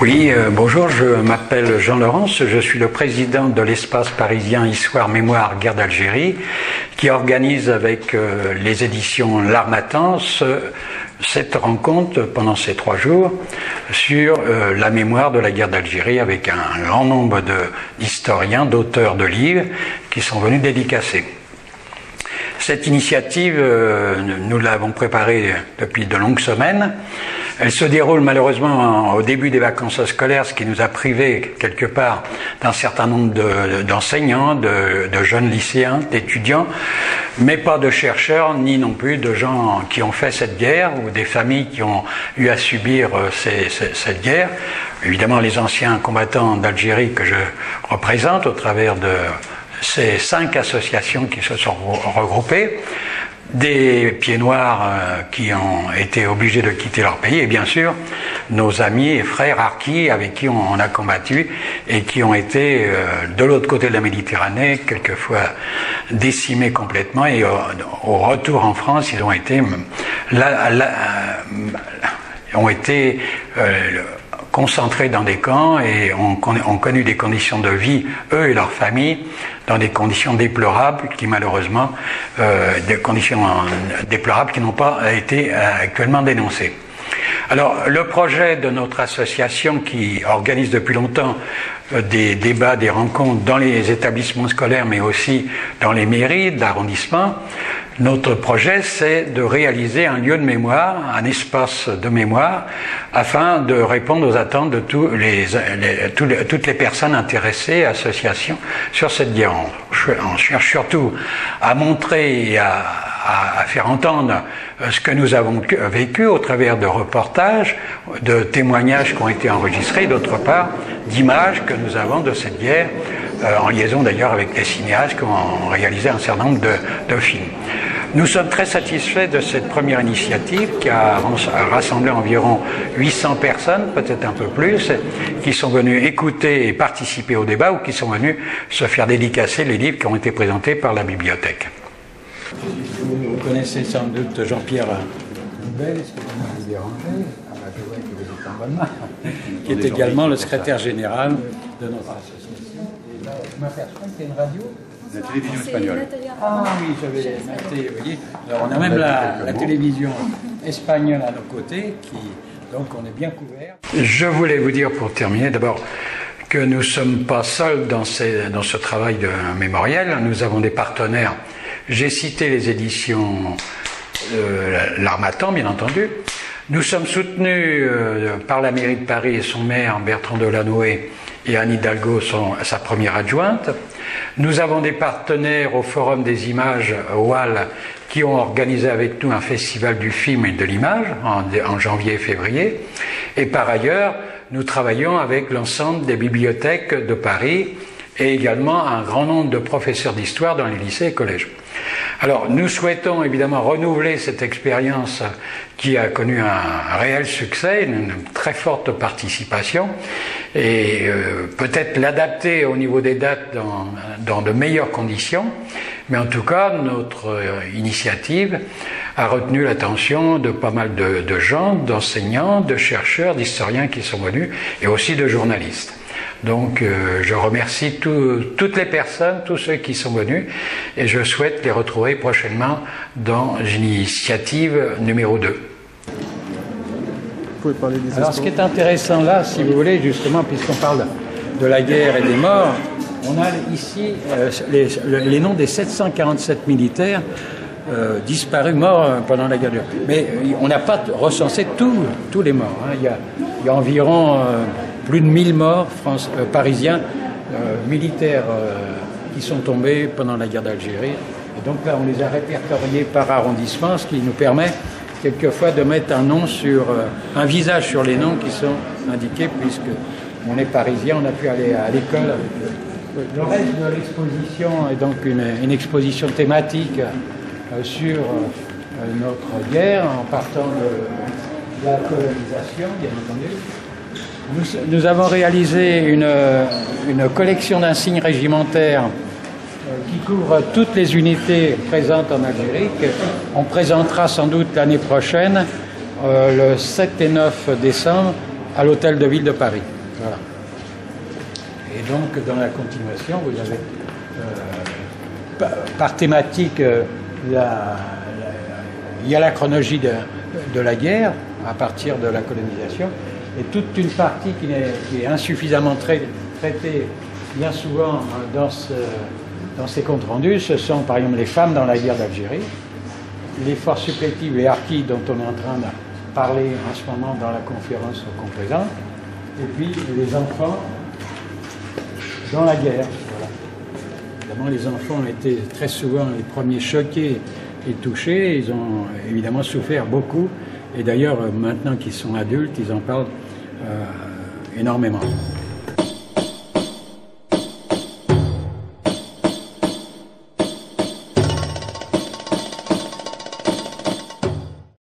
Oui, bonjour, je m'appelle Jean Laurence, je suis le président de l'espace parisien Histoire, Mémoire, Guerre d'Algérie, qui organise avec les éditions L'Harmattan cette rencontre pendant ces 3 jours sur la mémoire de la guerre d'Algérie avec un grand nombre d'historiens, d'auteurs de livres qui sont venus dédicacer. Cette initiative, nous l'avons préparée depuis de longues semaines. Elle se déroule malheureusement au début des vacances scolaires, ce qui nous a privé quelque part d'un certain nombre d'enseignants, de jeunes lycéens, d'étudiants, mais pas de chercheurs, ni non plus de gens qui ont fait cette guerre ou des familles qui ont eu à subir cette guerre. Évidemment, les anciens combattants d'Algérie que je représente au travers de ces 5 associations qui se sont regroupées, des pieds noirs qui ont été obligés de quitter leur pays et bien sûr nos amis et frères harkis avec qui on a combattu et qui ont été de l'autre côté de la Méditerranée quelquefois décimés complètement et au retour en France ils ont été concentrés dans des camps et ont connu des conditions de vie, eux et leurs familles, dans des conditions déplorables qui malheureusement, des conditions déplorables qui n'ont pas été actuellement dénoncées. Alors, le projet de notre association qui organise depuis longtemps des débats, des rencontres dans les établissements scolaires, mais aussi dans les mairies d'arrondissement, notre projet, c'est de réaliser un lieu de mémoire, un espace de mémoire, afin de répondre aux attentes de toutes les personnes intéressées, associations, sur cette guerre. On cherche surtout à montrer et à faire entendre ce que nous avons vécu au travers de reportages, de témoignages qui ont été enregistrés, d'autre part, d'images que nous avons de cette guerre, en liaison d'ailleurs avec les cinéastes qui ont réalisé un certain nombre de films. Nous sommes très satisfaits de cette première initiative qui a rassemblé environ 800 personnes, peut-être un peu plus, qui sont venues écouter et participer au débat ou qui sont venus se faire dédicacer les livres qui ont été présentés par la bibliothèque. Vous connaissez sans doute Jean-Pierre Noubel, excusez-moi de vous déranger, je vois que vous êtes en bonne main, qui est également le secrétaire général de notre association. Et là, je m'aperçois qu'il y a une radio. La télévision espagnole. Ah oui, j'avais noté, vous voyez. Alors on a même la télévision espagnole à nos côtés, donc on est bien couvert. Je voulais vous dire pour terminer d'abord que nous ne sommes pas seuls dans ce travail de mémoriel. Nous avons des partenaires. J'ai cité les éditions L'Harmattan, bien entendu. Nous sommes soutenus par la mairie de Paris et son maire, Bertrand Delanoë, et Anne Hidalgo, sa première adjointe. Nous avons des partenaires au Forum des images WAL qui ont organisé avec nous un festival du film et de l'image en janvier et février. Et par ailleurs, nous travaillons avec l'ensemble des bibliothèques de Paris et également un grand nombre de professeurs d'histoire dans les lycées et collèges. Alors, nous souhaitons évidemment renouveler cette expérience qui a connu un réel succès, une très forte participation, et peut-être l'adapter au niveau des dates dans de meilleures conditions. Mais en tout cas, notre initiative a retenu l'attention de pas mal de gens, d'enseignants, de chercheurs, d'historiens qui sont venus, et aussi de journalistes. Donc je remercie toutes les personnes, tous ceux qui sont venus et je souhaite les retrouver prochainement dans l'initiative numéro 2. Vous pouvez parler des Alors ce qui est intéressant là, si vous voulez, justement, puisqu'on parle de la guerre et des morts, on a ici les noms des 747 militaires disparus, morts pendant la guerre. Mais on n'a pas recensé tous les morts. Hein. Il y a environ plus de 1000 morts parisiens, militaires qui sont tombés pendant la guerre d'Algérie. Et donc là, on les a répertoriés par arrondissement, ce qui nous permet quelquefois de mettre un visage sur les noms qui sont indiqués, puisque on est parisien, on a pu aller à l'école avec eux. Le reste de l'exposition est donc une exposition thématique sur notre guerre, en partant de la colonisation, bien entendu. Nous avons réalisé une collection d'insignes régimentaires qui couvre toutes les unités présentes en Algérie. On présentera sans doute l'année prochaine, le 7 et 9 décembre, à l'Hôtel de Ville de Paris. Voilà. Et donc, dans la continuation, vous avez par thématique, il y a la chronologie de la guerre à partir de la colonisation, et toute une partie qui est insuffisamment traitée bien souvent dans ces comptes rendus. Ce sont par exemple les femmes dans la guerre d'Algérie, les forces supplétives, les harkis dont on est en train de parler en ce moment dans la conférence qu'on présente, et puis les enfants dans la guerre. Voilà. Évidemment, les enfants ont été très souvent les premiers choqués et touchés. Ils ont évidemment souffert beaucoup. Et d'ailleurs, maintenant qu'ils sont adultes, ils en parlent énormément.